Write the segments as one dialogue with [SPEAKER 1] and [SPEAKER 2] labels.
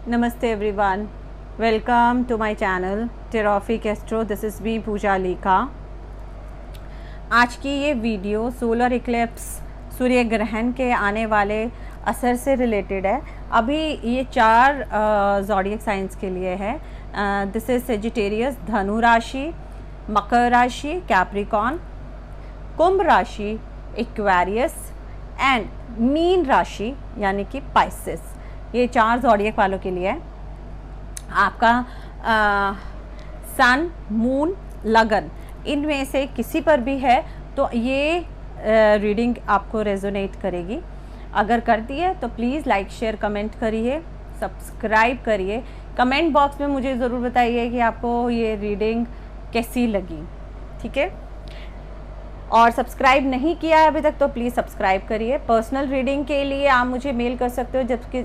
[SPEAKER 1] Namaste everyone. Welcome to my channel Terrafic Astro. This is me Puja Leeka. आज की ये video solar Eclipse सूर्य ग्रहण के आने वाले असर से रिलेटेड है. अभी ये 4 ज़ोडिएक साइंस के लिए है. दिस इज सेजिटेरियस, धनु राशि, मकर राशि, कैप्रिकॉन, कुंभ राशि, एक्वेरियस एंड मीन राशि यानी कि पाइसेस. ये 4 ज़ोडिएक वालों के लिए है. आपका सन, मून, लगन इनमें से किसी पर भी है तो ये रीडिंग आपको रेजोनेट करेगी. अगर करती है तो प्लीज़ लाइक, शेयर, कमेंट करिए, सब्सक्राइब करिए. कमेंट बॉक्स में मुझे ज़रूर बताइए कि आपको ये रीडिंग कैसी लगी. ठीक है, और सब्सक्राइब नहीं किया है अभी तक तो प्लीज़ सब्सक्राइब करिए. पर्सनल रीडिंग के लिए आप मुझे मेल कर सकते हो, जबकि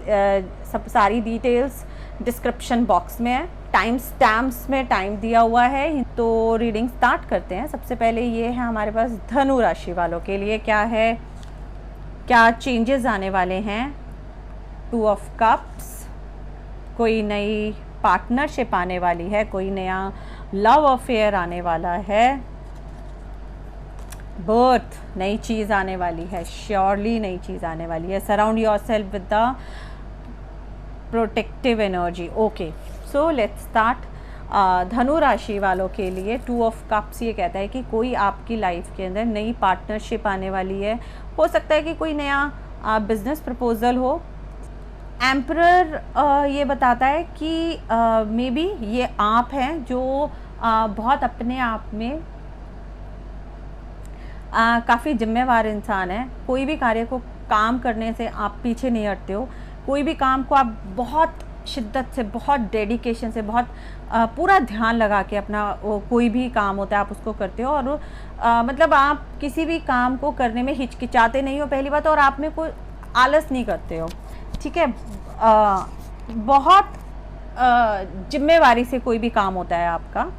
[SPEAKER 1] सब सारी डिटेल्स डिस्क्रिप्शन बॉक्स में है. टाइम स्टैम्प्स में टाइम दिया हुआ है. तो रीडिंग स्टार्ट करते हैं. सबसे पहले ये है हमारे पास धनु राशि वालों के लिए क्या है, क्या चेंजेस आने वाले हैं. 2 ऑफ कप्स, कोई नई पार्टनरशिप आने वाली है, कोई नया लव अफेयर आने वाला है. बर्थ, नई चीज़ आने वाली है, श्योरली नई चीज़ आने वाली है. Surround yourself with the protective energy. Okay, so let's start. धनु राशि वालों के लिए 2 ऑफ कप्स ये कहता है कि कोई आपकी लाइफ के अंदर नई पार्टनरशिप आने वाली है. हो सकता है कि कोई नया बिजनेस प्रपोजल हो. एम्परर ये बताता है कि मे बी ये आप हैं जो बहुत अपने आप में काफ़ी जिम्मेवार इंसान है. कोई भी कार्य को काम करने से आप पीछे नहीं हटते हो. कोई भी काम को आप बहुत शिद्दत से, बहुत डेडिकेशन से, बहुत पूरा ध्यान लगा के अपना कोई भी काम होता है आप उसको करते हो. और मतलब आप किसी भी काम को करने में हिचकिचाते नहीं हो पहली बात, और आप में कोई आलस नहीं करते हो. ठीक है, बहुत जिम्मेवारी से कोई भी काम होता है आपका.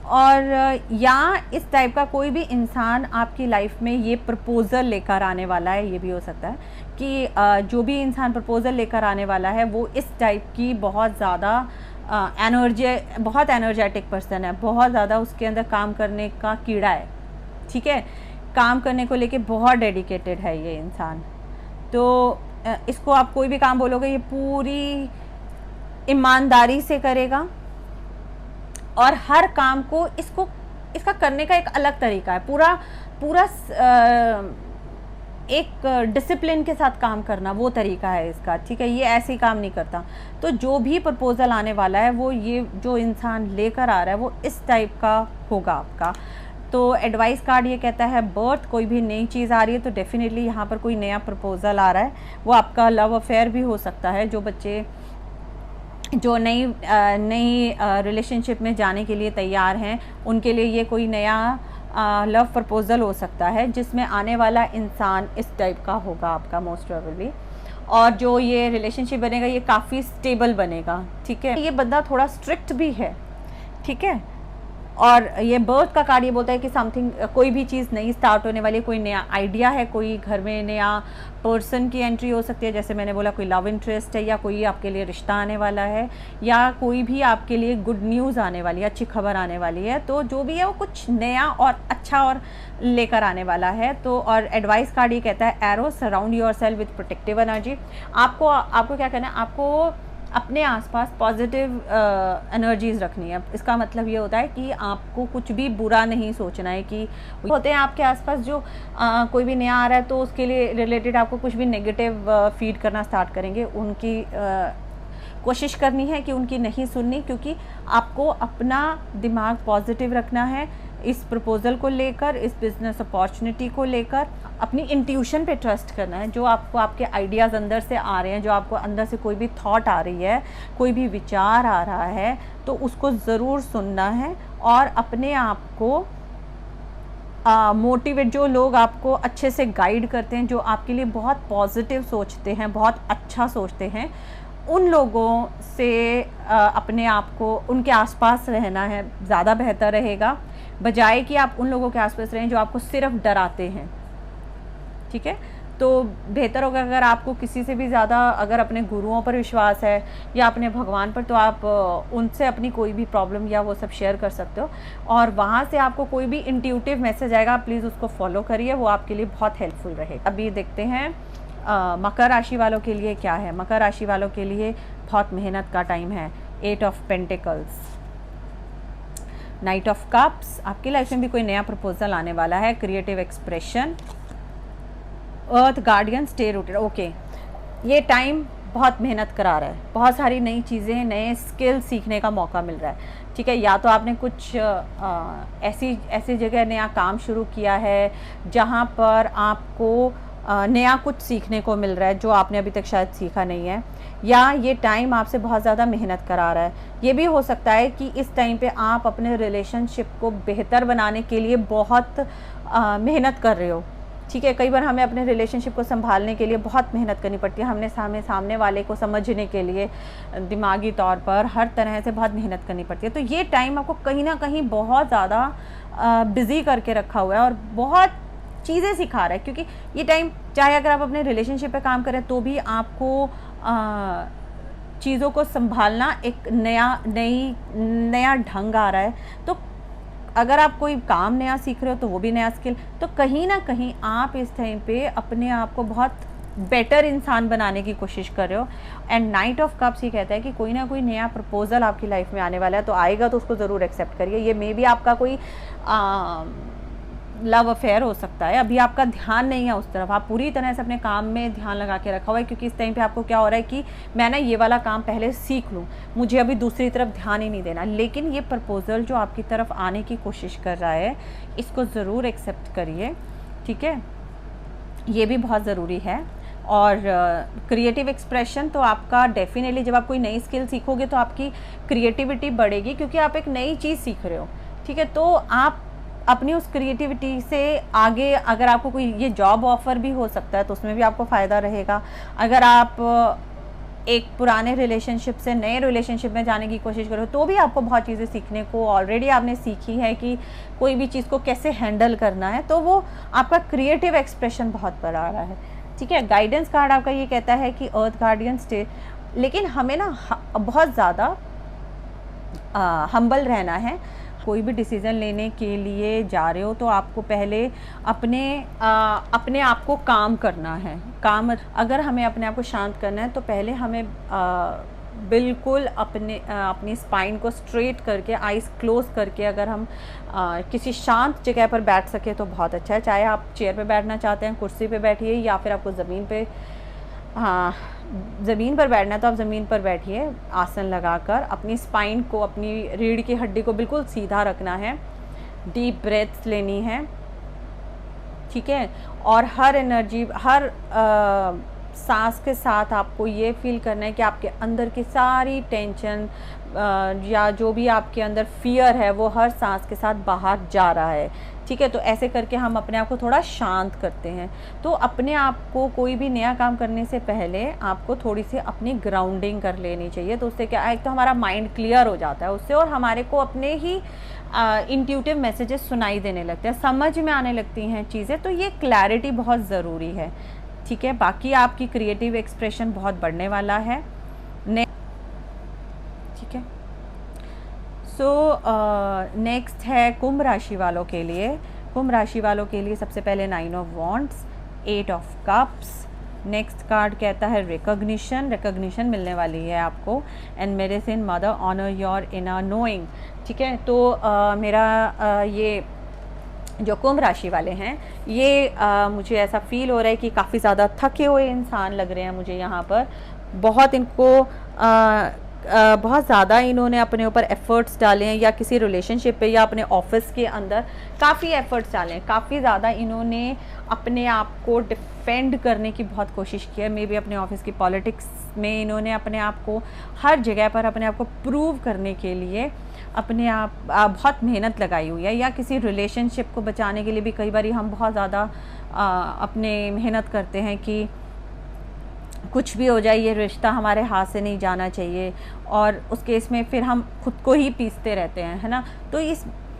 [SPEAKER 1] और या इस टाइप का कोई भी इंसान आपकी लाइफ में ये प्रपोज़ल लेकर आने वाला है. ये भी हो सकता है कि जो भी इंसान प्रपोज़ल लेकर आने वाला है वो इस टाइप की बहुत ज़्यादा बहुत एनर्जेटिक पर्सन है. बहुत ज़्यादा उसके अंदर काम करने का कीड़ा है. ठीक है, काम करने को लेके बहुत डेडिकेटेड है ये इंसान. तो इसको आप कोई भी काम बोलोगे ये पूरी ईमानदारी से करेगा. और हर काम को इसका करने का एक अलग तरीका है. पूरा एक डिसिप्लिन के साथ काम करना वो तरीका है इसका. ठीक है, ये ऐसे ही काम नहीं करता. तो जो भी प्रपोज़ल आने वाला है वो ये जो इंसान लेकर आ रहा है वो इस टाइप का होगा आपका. तो एडवाइस कार्ड ये कहता है बर्थ, कोई भी नई चीज़ आ रही है तो डेफिनेटली यहाँ पर कोई नया प्रपोज़ल आ रहा है. वो आपका लव अफेयर भी हो सकता है. जो बच्चे जो नई रिलेशनशिप में जाने के लिए तैयार हैं उनके लिए ये कोई नया लव प्रपोज़ल हो सकता है जिसमें आने वाला इंसान इस टाइप का होगा आपका मोस्ट प्रोबेबली. और जो ये रिलेशनशिप बनेगा ये काफ़ी स्टेबल बनेगा. ठीक है, ये बंदा थोड़ा स्ट्रिक्ट भी है. ठीक है, और ये बर्थ का कार्ड ये बोलता है कि समथिंग, कोई भी चीज़ नई स्टार्ट होने वाली है, कोई नया आइडिया है, कोई घर में नया पर्सन की एंट्री हो सकती है. जैसे मैंने बोला कोई लव इंटरेस्ट है, या कोई आपके लिए रिश्ता आने वाला है, या कोई भी आपके लिए गुड न्यूज़ आने वाली है, अच्छी खबर आने वाली है. तो जो भी है वो कुछ नया और अच्छा और लेकर आने वाला है. तो और एडवाइस कार्ड ये कहता है arrow, surround yourself with protective energy. आपको क्या करना है, आपको अपने आसपास पॉजिटिव एनर्जीज़ रखनी है. इसका मतलब ये होता है कि आपको कुछ भी बुरा नहीं सोचना है. कि होते हैं आपके आसपास जो कोई भी नया आ रहा है तो उसके लिए रिलेटेड आपको कुछ भी नेगेटिव फीड करना स्टार्ट करेंगे. उनकी कोशिश करनी है कि उनकी नहीं सुननी, क्योंकि आपको अपना दिमाग पॉजिटिव रखना है. इस प्रपोज़ल को लेकर, इस बिज़नेस अपॉर्चुनिटी को लेकर अपनी इंट्यूशन पे ट्रस्ट करना है. जो आपको आपके आइडियाज़ अंदर से आ रहे हैं, जो आपको अंदर से कोई भी थॉट आ रही है, कोई भी विचार आ रहा है, तो उसको ज़रूर सुनना है. और अपने आप को मोटिवेट, जो लोग आपको अच्छे से गाइड करते हैं, जो आपके लिए बहुत पॉजिटिव सोचते हैं, बहुत अच्छा सोचते हैं, उन लोगों से अपने आप को, उनके आसपास रहना है ज़्यादा बेहतर रहेगा, बजाय कि आप उन लोगों के आसपास रहें जो आपको सिर्फ डराते हैं. ठीक है, तो बेहतर होगा अगर आपको किसी से भी ज़्यादा अगर अपने गुरुओं पर विश्वास है या अपने भगवान पर, तो आप उनसे अपनी कोई भी प्रॉब्लम या वो सब शेयर कर सकते हो, और वहाँ से आपको कोई भी इंट्यूटिव मैसेज आएगा, आप प्लीज़ उसको फॉलो करिए, वो आपके लिए बहुत हेल्पफुल रहेगा। अभी देखते हैं मकर राशि वालों के लिए क्या है। मकर राशि वालों के लिए बहुत मेहनत का टाइम है। 8 of pentacles, night of cups, आपकी लाइफ में भी कोई नया प्रपोजल आने वाला है। क्रिएटिव एक्सप्रेशन, अर्थ गार्डियन, स्टे रूटेड। ओके, ये टाइम बहुत मेहनत करा रहा है, बहुत सारी नई चीज़ें, नए स्किल सीखने का मौका मिल रहा है। ठीक है, या तो आपने कुछ ऐसी जगह नया काम शुरू किया है जहाँ पर आपको नया कुछ सीखने को मिल रहा है जो आपने अभी तक शायद सीखा नहीं है, या ये टाइम आपसे बहुत ज़्यादा मेहनत करा रहा है। ये भी हो सकता है कि इस टाइम पे आप अपने रिलेशनशिप को बेहतर बनाने के लिए बहुत मेहनत कर रहे हो। ठीक है, कई बार हमें अपने रिलेशनशिप को संभालने के लिए बहुत मेहनत करनी पड़ती है, हमने सामने वाले को समझने के लिए दिमागी तौर पर हर तरह से बहुत मेहनत करनी पड़ती है। तो ये टाइम आपको कहीं ना कहीं बहुत ज़्यादा बिज़ी करके रखा हुआ है और बहुत चीज़ें सिखा रहा है, क्योंकि ये टाइम चाहे अगर आप अपने रिलेशनशिप पे काम करें तो भी आपको चीज़ों को संभालना एक नया ढंग आ रहा है। तो अगर आप कोई काम नया सीख रहे हो तो वो भी नया स्किल, तो कहीं ना कहीं आप इस टाइम पे अपने आप को बहुत बेटर इंसान बनाने की कोशिश कर रहे हो। एंड नाइट ऑफ कप्स ये कहता है कि कोई ना कोई नया प्रपोजल आपकी लाइफ में आने वाला है, तो आएगा तो उसको ज़रूर एक्सेप्ट करिए। ये मे बी आपका कोई लव अफेयर हो सकता है, अभी आपका ध्यान नहीं है उस तरफ, आप पूरी तरह से अपने काम में ध्यान लगा के रखा हुआ है, क्योंकि इस टाइम पे आपको क्या हो रहा है कि मैं ना ये वाला काम पहले सीख लूँ, मुझे अभी दूसरी तरफ ध्यान ही नहीं देना। लेकिन ये प्रपोज़ल जो आपकी तरफ आने की कोशिश कर रहा है, इसको ज़रूर एक्सेप्ट करिए। ठीक है, ये भी बहुत ज़रूरी है। और क्रिएटिव एक्सप्रेशन तो आपका डेफिनेटली, जब आप कोई नई स्किल सीखोगे तो आपकी क्रिएटिविटी बढ़ेगी, क्योंकि आप एक नई चीज़ सीख रहे हो। ठीक है, तो आप अपनी उस क्रिएटिविटी से आगे, अगर आपको कोई ये जॉब ऑफ़र भी हो सकता है तो उसमें भी आपको फ़ायदा रहेगा। अगर आप एक पुराने रिलेशनशिप से नए रिलेशनशिप में जाने की कोशिश करो तो भी आपको बहुत चीज़ें सीखने को ऑलरेडी आपने सीखी है कि कोई भी चीज़ को कैसे हैंडल करना है, तो वो आपका क्रिएटिव एक्सप्रेशन बहुत बढ़ा रहा है। ठीक है, गाइडेंस कार्ड आपका ये कहता है कि अर्थ गार्डियन स्टे, लेकिन हमें ना बहुत ज़्यादा हम्बल रहना है। कोई भी डिसीज़न लेने के लिए जा रहे हो तो आपको पहले अपने आप को काम करना है। अगर हमें अपने आप को शांत करना है तो पहले हमें बिल्कुल अपनी स्पाइन को स्ट्रेट करके, आइज़ क्लोज करके, अगर हम किसी शांत जगह पर बैठ सके तो बहुत अच्छा है। चाहे आप चेयर पे बैठना चाहते हैं, कुर्सी पे बैठिए, या फिर आपको ज़मीन पर बैठना है तो आप ज़मीन पर बैठिए, आसन लगाकर अपनी स्पाइन को, अपनी रीढ़ की हड्डी को बिल्कुल सीधा रखना है। डीप ब्रेथ्स लेनी है। ठीक है, और हर सांस के साथ आपको ये फील करना है कि आपके अंदर की सारी टेंशन या जो भी आपके अंदर फियर है वो हर सांस के साथ बाहर जा रहा है। ठीक है, तो ऐसे करके हम अपने आप को थोड़ा शांत करते हैं। तो अपने आप को कोई भी नया काम करने से पहले आपको थोड़ी सी अपनी ग्राउंडिंग कर लेनी चाहिए। तो उससे क्या, एक तो हमारा माइंड क्लियर हो जाता है उससे, और हमारे को अपने ही इंट्यूटिव मैसेजेस सुनाई देने लगते हैं, समझ में आने लगती हैं चीज़ें। तो ये क्लैरिटी बहुत ज़रूरी है। ठीक है, बाकी आपकी क्रिएटिव एक्सप्रेशन बहुत बढ़ने वाला है। ठीक है, सो नेक्स्ट है कुंभ राशि वालों के लिए। कुंभ राशि वालों के लिए सबसे पहले 9 of wands, 8 of cups. Next card कहता है रिकॉग्निशन मिलने वाली है आपको। And medicine, mother, honour your inner knowing. ठीक है, तो ये जो कुंभ राशि वाले हैं, ये मुझे ऐसा फील हो रहा है कि काफ़ी ज़्यादा थके हुए इंसान लग रहे हैं मुझे यहाँ पर। बहुत ज़्यादा इन्होंने अपने ऊपर एफ़र्ट्स डाले हैं, या किसी रिलेशनशिप पे या अपने ऑफिस के अंदर काफ़ी एफ़र्ट्स डाले हैं। काफ़ी ज़्यादा इन्होंने अपने आप को डिफेंड करने की बहुत कोशिश की है। मे बी अपने ऑफिस की पॉलिटिक्स में इन्होंने अपने आप को हर जगह पर अपने आप को प्रूव करने के लिए बहुत मेहनत लगाई हुई है, या किसी रिलेशनशिप को बचाने के लिए भी कई बार हम बहुत ज़्यादा अपने मेहनत करते हैं कि कुछ भी हो जाए, ये रिश्ता हमारे हाथ से नहीं जाना चाहिए, और उस केस में फिर हम खुद को ही पीसते रहते हैं, है ना। तो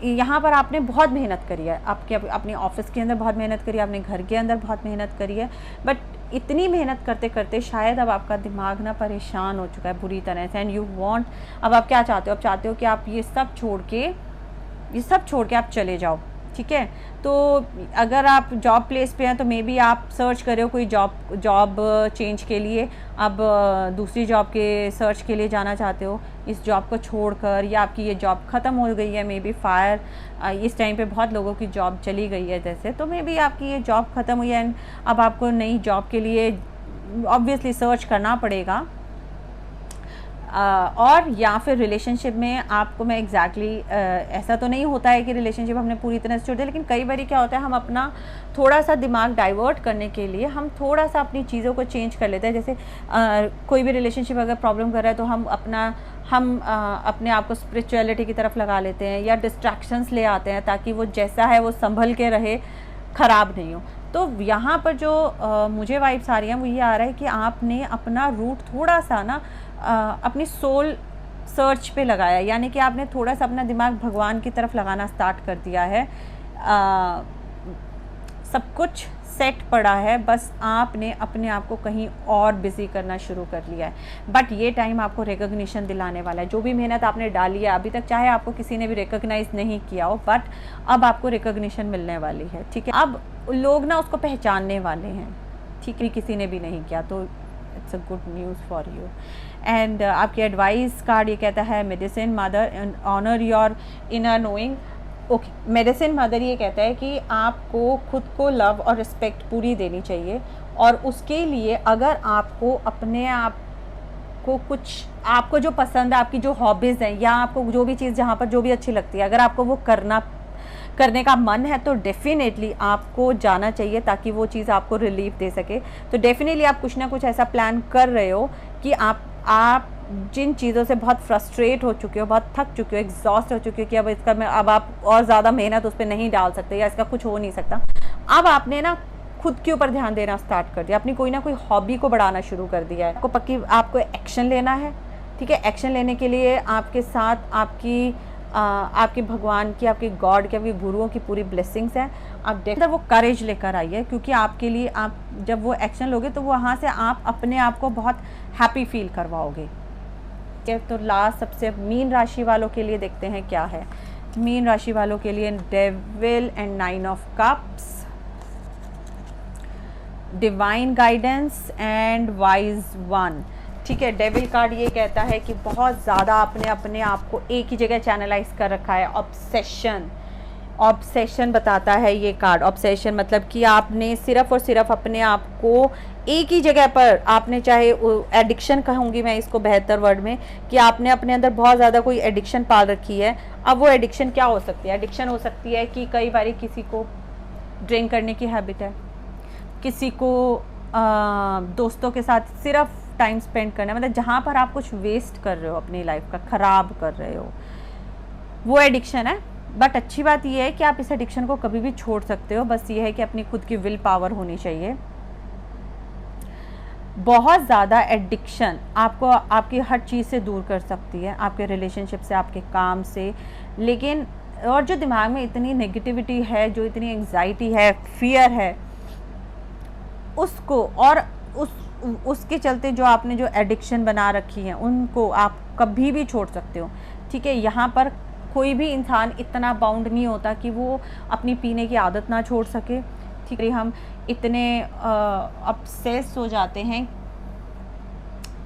[SPEAKER 1] यहाँ पर आपने बहुत मेहनत करी है, आपके अपने ऑफिस के अंदर बहुत मेहनत करी है, आपने घर के अंदर बहुत मेहनत करी है, बट इतनी मेहनत करते करते शायद अब आपका दिमाग ना परेशान हो चुका है बुरी तरह से, एंड यू वांट, अब आप क्या चाहते हो, आप चाहते हो कि आप ये सब छोड़ के आप चले जाओ, ठीक है। तो अगर आप जॉब प्लेस पे हैं तो मे बी आप सर्च कर रहे हो कोई जॉब चेंज के लिए, अब दूसरी जॉब के सर्च के लिए जाना चाहते हो इस जॉब को छोड़कर, या आपकी ये जॉब ख़त्म हो गई है, मे बी फायर, इस टाइम पे बहुत लोगों की जॉब चली गई है जैसे, तो मे बी आपकी ये जॉब ख़त्म हुई है एंड अब आपको नई जॉब के लिए ऑब्वियसली सर्च करना पड़ेगा। और या फिर रिलेशनशिप में आपको, मैं ऐसा तो नहीं होता है कि रिलेशनशिप हमने पूरी तरह से छोड़ दिया, लेकिन कई बार क्या होता है, हम अपना थोड़ा सा दिमाग डाइवर्ट करने के लिए हम थोड़ा सा अपनी चीज़ों को चेंज कर लेते हैं। जैसे कोई भी रिलेशनशिप अगर प्रॉब्लम कर रहा है तो हम अपने आप को स्पिरिचुअलिटी की तरफ लगा लेते हैं या डिस्ट्रैक्शंस ले आते हैं ताकि वो जैसा है वो संभल के रहे, ख़राब नहीं हो। तो यहाँ पर जो मुझे वाइब्स आ रही हैं वो ये आ रहा है कि आपने अपना रूट थोड़ा सा ना अपनी सोल सर्च पे लगाया, यानी कि आपने थोड़ा सा अपना दिमाग भगवान की तरफ लगाना स्टार्ट कर दिया है। सब कुछ सेट पड़ा है, बस आपने अपने आप को कहीं और बिज़ी करना शुरू कर लिया है। बट ये टाइम आपको रिकग्निशन दिलाने वाला है, जो भी मेहनत आपने डाली है अभी तक, चाहे आपको किसी ने भी रिकग्नाइज़ नहीं किया हो, बट अब आपको रिकग्निशन मिलने वाली है, ठीक है। अब लोग ना उसको पहचानने वाले हैं, ठीक है, किसी ने भी नहीं किया, तो it's a good news for you. And आपकी एडवाइस कार्ड ये कहता है medicine mother and honour your inner knowing. Okay, medicine mother ये कहता है कि आपको खुद को लव और रिस्पेक्ट पूरी देनी चाहिए, और उसके लिए अगर आपको अपने आप को कुछ, आपको जो पसंद है, आपकी जो हॉबीज़ हैं, या आपको जो भी चीज़ जहाँ पर जो भी अच्छी लगती है, अगर आपको वो करने का मन है तो डेफिनेटली आपको जाना चाहिए ताकि वो चीज़ आपको रिलीफ दे सके। तो डेफिनेटली आप कुछ ना कुछ ऐसा प्लान कर रहे हो कि आप जिन चीज़ों से बहुत फ्रस्ट्रेट हो चुके हो, बहुत थक चुके हो, एग्जॉस्ट हो चुके हो कि अब आप और ज़्यादा मेहनत उस पर नहीं डाल सकते या इसका कुछ हो नहीं सकता, अब आपने ना खुद के ऊपर ध्यान देना स्टार्ट कर दिया, अपनी कोई ना कोई हॉबी को बढ़ाना शुरू कर दिया है। आपको एक्शन लेना है, ठीक है। एक्शन लेने के लिए आपके साथ आपके भगवान की, आपके गॉड के, आपके गुरुओं की पूरी ब्लेसिंग्स हैं। आप देखते वो करेज लेकर आइए, क्योंकि आपके लिए आप जब वो एक्शन लोगे तो वहाँ से आप अपने आप को बहुत हैप्पी फील करवाओगे। तो लास्ट सबसे मीन राशि वालों के लिए देखते हैं क्या है। मीन राशि वालों के लिए devil and 9 of cups, divine guidance and wise one, ठीक है। डेविल कार्ड ये कहता है कि बहुत ज़्यादा आपने अपने आप को एक ही जगह चैनलाइज कर रखा है। ऑब्सेशन बताता है ये कार्ड। ऑब्सेशन मतलब कि आपने सिर्फ और सिर्फ अपने आप को एक ही जगह पर, आपने चाहे एडिक्शन कहूँगी मैं इसको बेहतर वर्ड में, कि आपने अपने अंदर बहुत ज़्यादा कोई एडिक्शन पाल रखी है। अब वो एडिक्शन क्या हो सकती है? एडिक्शन हो सकती है कि कई बार किसी को ड्रिंक करने की हैबिट है, किसी को दोस्तों के साथ सिर्फ टाइम स्पेंड करना, मतलब जहाँ पर आप कुछ वेस्ट कर रहे हो अपनी लाइफ का, ख़राब कर रहे हो, वो एडिक्शन है। बट अच्छी बात यह है कि आप इस एडिक्शन को कभी भी छोड़ सकते हो, बस ये है कि अपनी खुद की विल पावर होनी चाहिए। बहुत ज़्यादा एडिक्शन आपको आपकी हर चीज़ से दूर कर सकती है, आपके रिलेशनशिप से, आपके काम से, लेकिन और जो दिमाग में इतनी नेगेटिविटी है, जो इतनी एंग्जाइटी है, फियर है, उसको और उसके चलते जो आपने जो एडिक्शन बना रखी है उनको आप कभी भी छोड़ सकते हो, ठीक है। यहाँ पर कोई भी इंसान इतना बाउंड नहीं होता कि वो अपनी पीने की आदत ना छोड़ सके, ठीक है। हम इतने अपसेस हो जाते हैं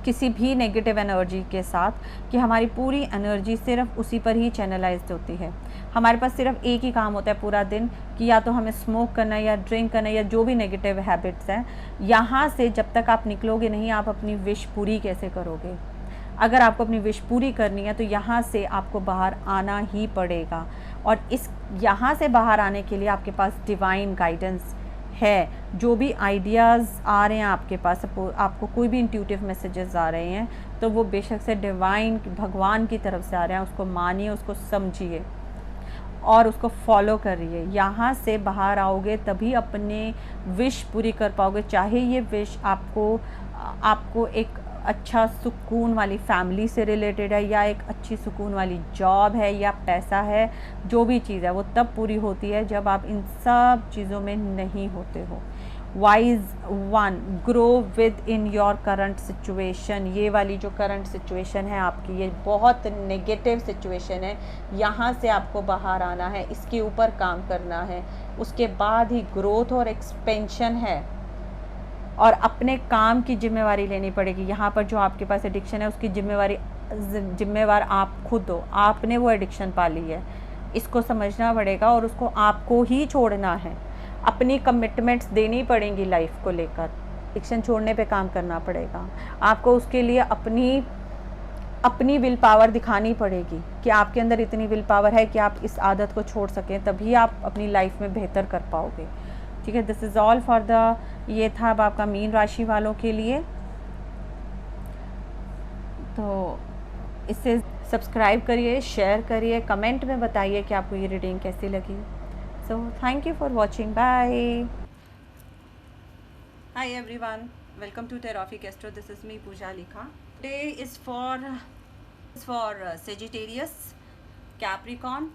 [SPEAKER 1] किसी भी नेगेटिव एनर्जी के साथ कि हमारी पूरी एनर्जी सिर्फ उसी पर ही चैनलाइज्ड होती है। हमारे पास सिर्फ एक ही काम होता है पूरा दिन कि या तो हमें स्मोक करना है या ड्रिंक करना है या जो भी नेगेटिव हैबिट्स हैं। यहाँ से जब तक आप निकलोगे नहीं, आप अपनी विश पूरी कैसे करोगे? अगर आपको अपनी विश पूरी करनी है तो यहाँ से आपको बाहर आना ही पड़ेगा, और यहाँ से बाहर आने के लिए आपके पास डिवाइन गाइडेंस है। जो भी आइडियाज़ आ रहे हैं आपके पास, आपको कोई भी इंट्यूटिव मैसेजेस आ रहे हैं तो वो बेशक से डिवाइन, भगवान की तरफ से आ रहे हैं, उसको मानिए, उसको समझिए और उसको फॉलो करिए। यहाँ से बाहर आओगे तभी अपने विश पूरी कर पाओगे, चाहे ये विश आपको एक अच्छा सुकून वाली फैमिली से रिलेटेड है, या एक अच्छी सुकून वाली जॉब है, या पैसा है, जो भी चीज़ है वो तब पूरी होती है जब आप इन सब चीज़ों में नहीं होते हो। Wise one, grow with in your current situation. ये वाली जो करंट सिचुएशन है आपकी, ये बहुत नेगेटिव सिचुएशन है, यहाँ से आपको बाहर आना है, इसके ऊपर काम करना है, उसके बाद ही ग्रोथ और एक्सपेंशन है, और अपने काम की जिम्मेवारी लेनी पड़ेगी। यहाँ पर जो आपके पास एडिक्शन है उसकी जिम्मेवार आप खुद हो, आपने वो एडिक्शन पाली है, इसको समझना पड़ेगा और उसको आपको ही छोड़ना है। अपनी कमिटमेंट्स देनी पड़ेंगी लाइफ को लेकर, एडिक्शन छोड़ने पे काम करना पड़ेगा आपको। उसके लिए अपनी विल पावर दिखानी पड़ेगी कि आपके अंदर इतनी विल पावर है कि आप इस आदत को छोड़ सकें, तभी आप अपनी लाइफ में बेहतर कर पाओगे। ठीक है, this is all for the, ये था अब आपका मीन राशि वालों के लिए। तो इसे सब्सक्राइब करिए, शेयर करिए, कमेंट में बताइए कि आपको ये रीडिंग कैसी लगी। So thank you for watching, bye. Hi everyone, welcome to Tarotific Astro, this is me Pooja Likha. Today is for Sagittarius, Capricorn,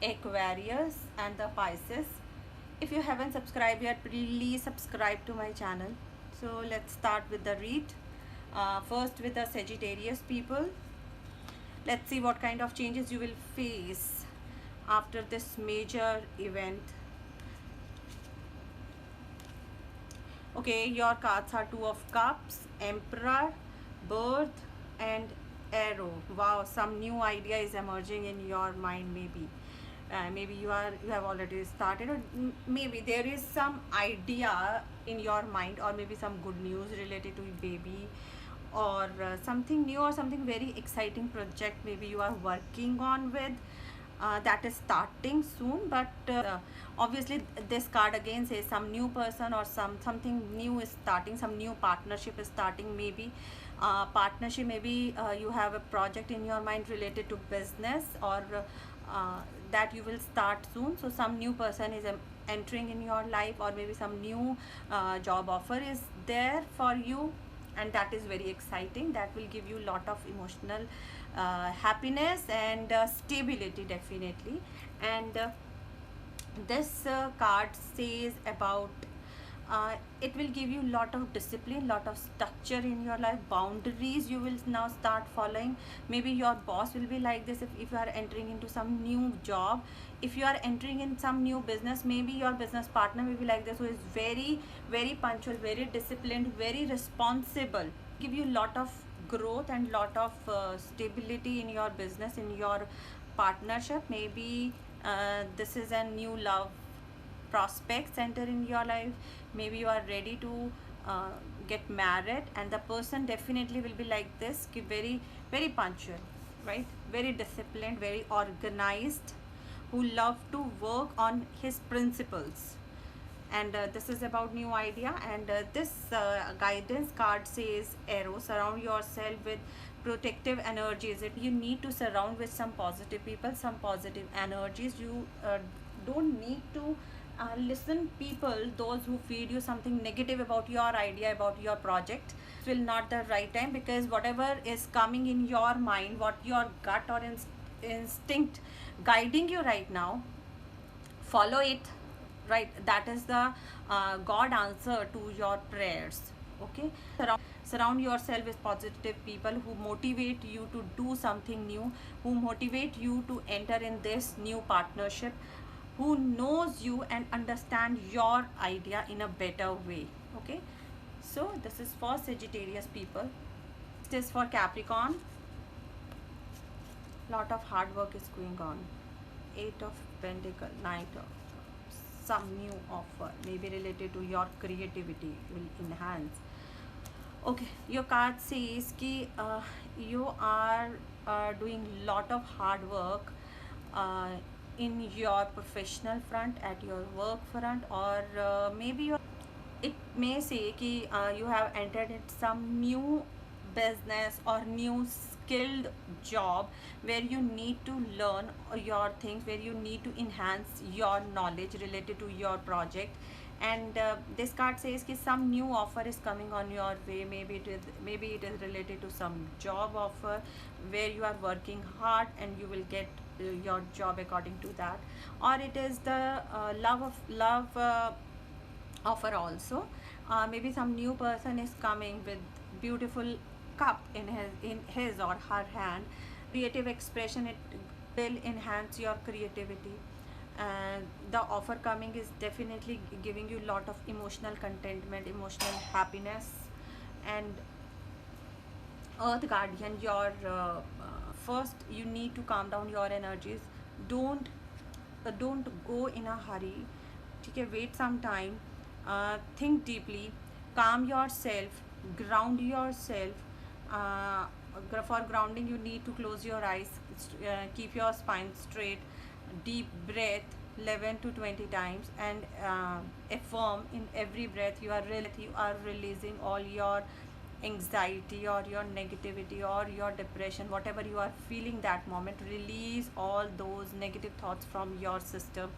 [SPEAKER 1] Aquarius and the Pisces. If you haven't subscribed yet, please subscribe to my channel. So let's start with the read. First with the Sagittarius people. Let's see what kind of changes you will face after this major event. Okay, your cards are Two of Cups, Emperor, Birth and Arrow. Wow, some new idea is emerging in your mind. Maybe you have already started, or maybe there is some idea in your mind, or maybe some good news related to baby, or something new, or something very exciting project maybe you are working on with, that is starting soon. But obviously this card again says some new person or something new is starting, some new partnership is starting. Maybe partnership, maybe you have a project in your mind related to business, or that you will start soon. So some new person is entering in your life, or maybe some new job offer is there for you, and that is very exciting. That will give you lot of emotional happiness and stability, definitely. And this card says about it will give you lot of discipline, lot of structure in your life, boundaries you will now start following. Maybe your boss will be like this if you are entering into some new job. If you are entering in some new business, maybe your business partner will be like this, who is very very punctual, very disciplined, very responsible, give you lot of growth and lot of stability in your business, in your partnership. Maybe this is a new love prospects enter in your life. Maybe you are ready to get married, and the person definitely will be like this, very very punctual, right, very disciplined, very organized, who love to work on his principles. And this is about new idea. And this guidance card says Arrow, surround yourself with protective energies. If you need to surround with some positive people, some positive energies, you don't need to listen people those who feed you something negative about your idea, about your project. It will not the right time, because whatever is coming in your mind, what your gut or instinct guiding you right now, follow it, right? That is the God answer to your prayers. Okay, surround yourself with positive people who motivate you to do something new, who motivate you to enter in this new partnership, who knows you and understand your idea in a better way. Okay, so this is for Sagittarius people. This is for Capricorn. Lot of hard work is going on. 8 of Pentacles, Knight of Cups. Some new offer maybe related to your creativity will enhance. Okay, your card says ki you are doing lot of hard work in your professional front, at your work front, or maybe it may say ki you have entered in some new business or new skilled job where you need to learn your things, where you need to enhance your knowledge related to your project. And this card says that some new offer is coming on your way. Maybe it is related to some job offer where you are working hard and you will get your job according to that, or it is the love offer also. Maybe some new person is coming with beautiful cup in his or her hand. Creative expression, it will enhance your creativity. And the offer coming is definitely giving you lot of emotional contentment, emotional happiness. And earth guardian, your first you need to calm down your energies. Don't go in a hurry. Okay, wait some time, think deeply, calm yourself, ground yourself. For grounding you need to close your eyes, keep your spine straight, deep breath 11 to 20 times, and affirm in every breath you are releasing all your anxiety or your negativity or your depression, whatever you are feeling that moment. Release all those negative thoughts from your system,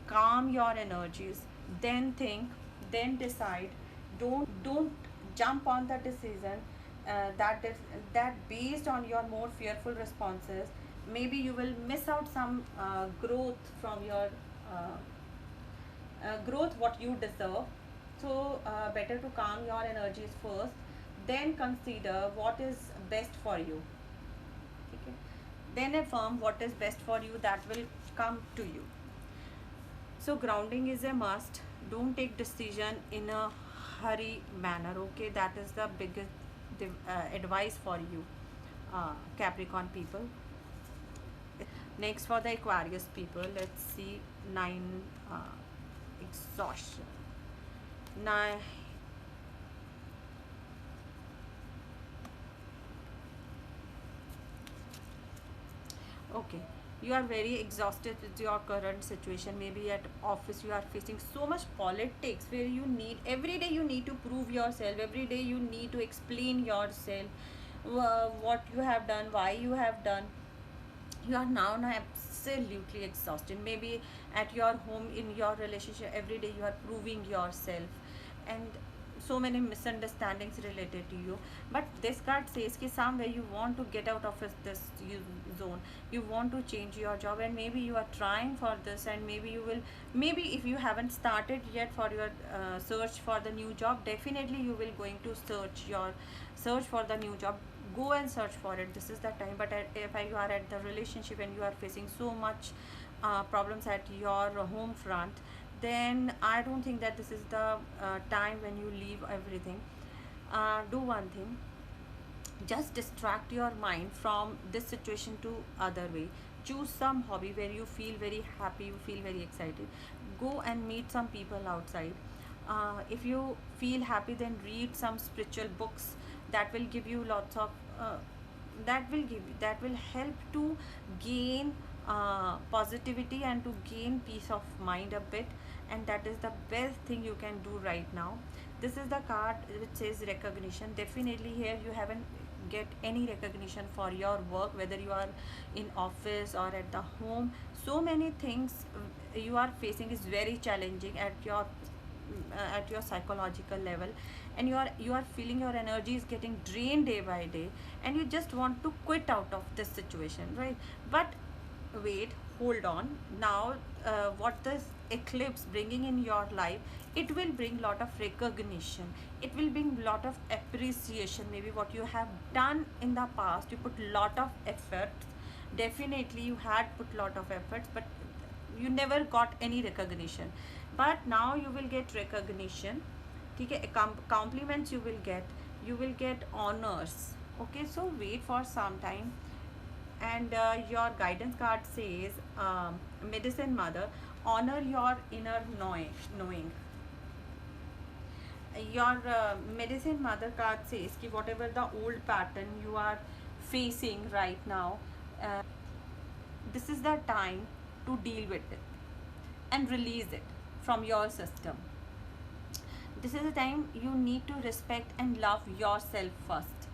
[SPEAKER 1] calm your energies, then think, then decide. Don't jump on the decision that based on your more fearful responses. Maybe you will miss out some growth from your uh, growth what you deserve. So better to calm your energies first, then consider what is best for you. Okay, then affirm what is best for you, that will come to you. So grounding is a must. Don't take decision in a hurry manner. Okay, that is the biggest advice for you, Capricorn people. Next, for the Aquarius people, let's see 9 exhaustion. 9. Okay, you are very exhausted with your current situation. Maybe at office you are facing so much politics where you need every day you need to prove yourself, every day you need to explain yourself, what you have done, why you have done. You are now absolutely exhausted. Maybe at your home, in your relationship, every day you are proving yourself, and so many misunderstandings related to you. But this card says that somewhere you want to get out of this zone, you want to change your job, and maybe you are trying for this, and maybe you will. Maybe if you haven't started yet for your search for the new job, definitely you will going to search for the new job. Go and search for it, this is the time. But if you are at the relationship and you are facing so much problems at your home front, then I don't think that this is the time when you leave everything. Do one thing, just distract your mind from this situation to other way. Choose some hobby where you feel very happy, you feel very excited. Go and meet some people outside. If you feel happy, then read some spiritual books that will give you lots of that will help to gain positivity and to gain peace of mind a bit. And that is the best thing you can do right now. This is the card which says recognition. Definitely here you haven't get any recognition for your work, whether you are in office or at the home. So many things you are facing is very challenging at your psychological level, and you are feeling your energy is getting drained day by day, and you just want to quit out of this situation, right? But wait, hold on. Now what this eclipse bringing in your life, it will bring lot of recognition, it will bring lot of appreciation. Maybe what you have done in the past, you put lot of efforts, definitely you had put lot of efforts, but you never got any recognition. But now you will get recognition. Okay, compliments you will get honors. Okay, so wait for some time. And your guidance card says, medicine mother, honor your inner knowing. Your medicine mother card says कि whatever the old pattern you are facing right now, this is the time to deal with it and release it from your system. This is the time you need to respect and love yourself first.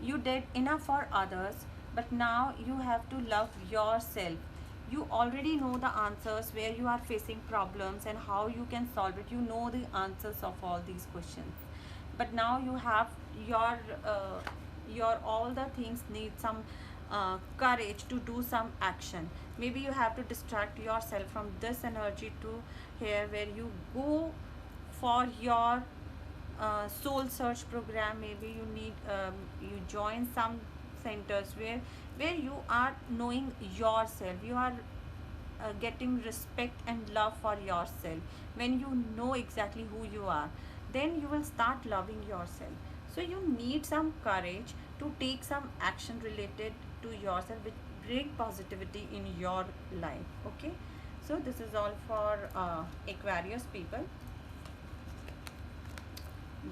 [SPEAKER 1] You did enough for others, but now you have to love yourself. You already know the answers where you are facing problems and how you can solve it. You know the answers of all these questions, but now you have your all the things need some courage to do some action. Maybe you have to distract yourself from this energy to here, where you go for your soul search program. Maybe you need you join some centers where you are knowing yourself. You are getting respect and love for yourself. When you know exactly who you are, then you will start loving yourself. So you need some courage to take some action related to yourself, which bring positivity in your life. Okay, so this is all for Aquarius people.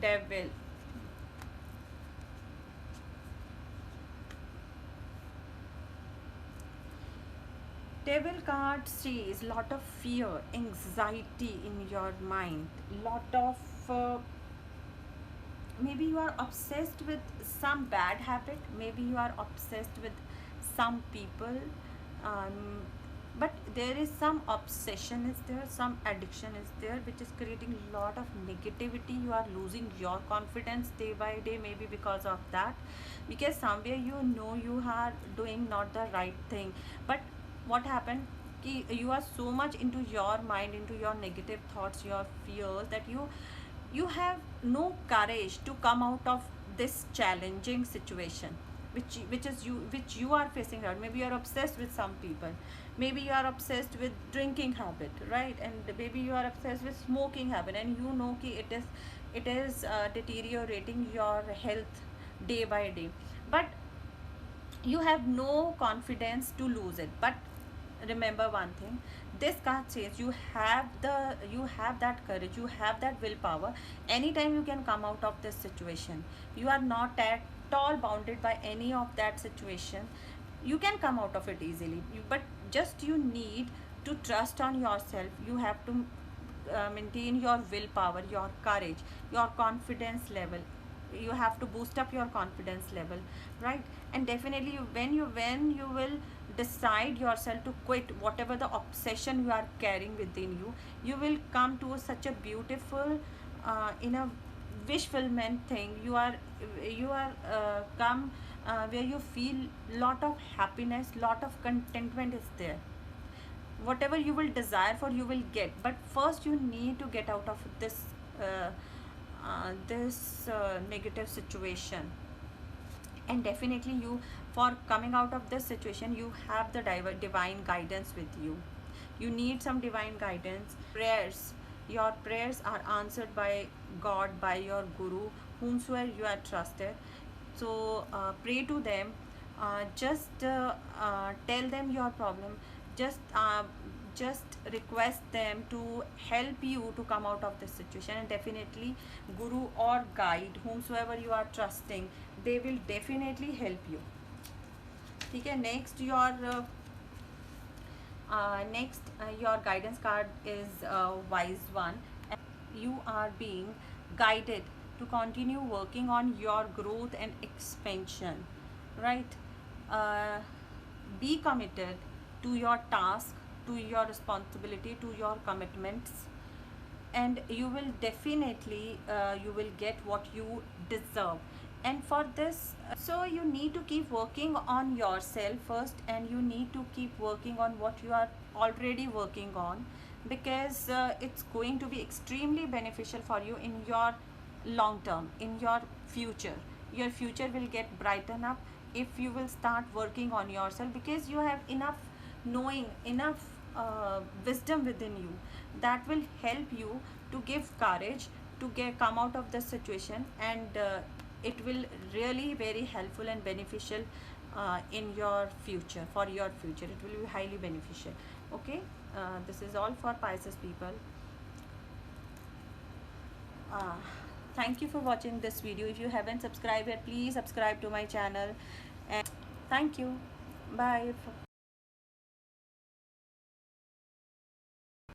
[SPEAKER 1] Devil. Devil card says lot of fear, anxiety in your mind, lot of maybe you are obsessed with some bad habit, maybe you are obsessed with some people, um, but there is some obsession is there, some addiction is there, which is creating a lot of negativity. You are losing your confidence day by day, maybe because of that, because somewhere you know you are doing not the right thing. But what happened, you are so much into your mind, into your negative thoughts, your fears, that you have no courage to come out of this challenging situation, which you are facing out. Maybe you are obsessed with some people, maybe you are obsessed with drinking habit, right? And maybe you are obsessed with smoking habit, and you know ki it is deteriorating your health day by day, but you have no confidence to lose it. But remember one thing, this card says you have that courage, you have that willpower. Anytime you can come out of this situation. You are not at all bounded by any of that situation. You can come out of it easily, but just you need to trust on yourself. You have to maintain your willpower, your courage, your confidence level. You have to boost up your confidence level, right? And definitely when you will decide yourself to quit whatever the obsession you are carrying within you, you will come to such a beautiful in a wish fulfillment thing. You are come where you feel lot of happiness, lot of contentment is there. Whatever you will desire for, you will get, but first you need to get out of uh, this negative situation. And definitely you, for coming out of this situation, you have the divine guidance with you. You need some divine guidance. Prayers, your prayers are answered by God, by your guru, whomsoever you are trusted. So pray to them. Just tell them your problem. Just uh, just request them to help you to come out of this situation. And definitely guru or guide, whomsoever you are trusting, they will definitely help you. ठीक है, next your guidance card is wise one. You are being guided to continue working on your growth and expansion, right? uh, be committed to your task, to your responsibility, to your commitments, and you will definitely you will get what you deserve. And for this, so you need to keep working on yourself first, and you need to keep working on what you are already working on, because it's going to be extremely beneficial for you in your long term, in your future. Your future will get brighten up if you will start working on yourself, because you have enough knowing, enough wisdom within you, that will help you to give courage to get come out of the situation. And it will really very helpful and beneficial in your future. For your future it will be highly beneficial. Okay, this is all for Pisces people. uh, Thank you for watching this video. If you haven't subscribed yet, please subscribe to my channel, and thank you. Bye.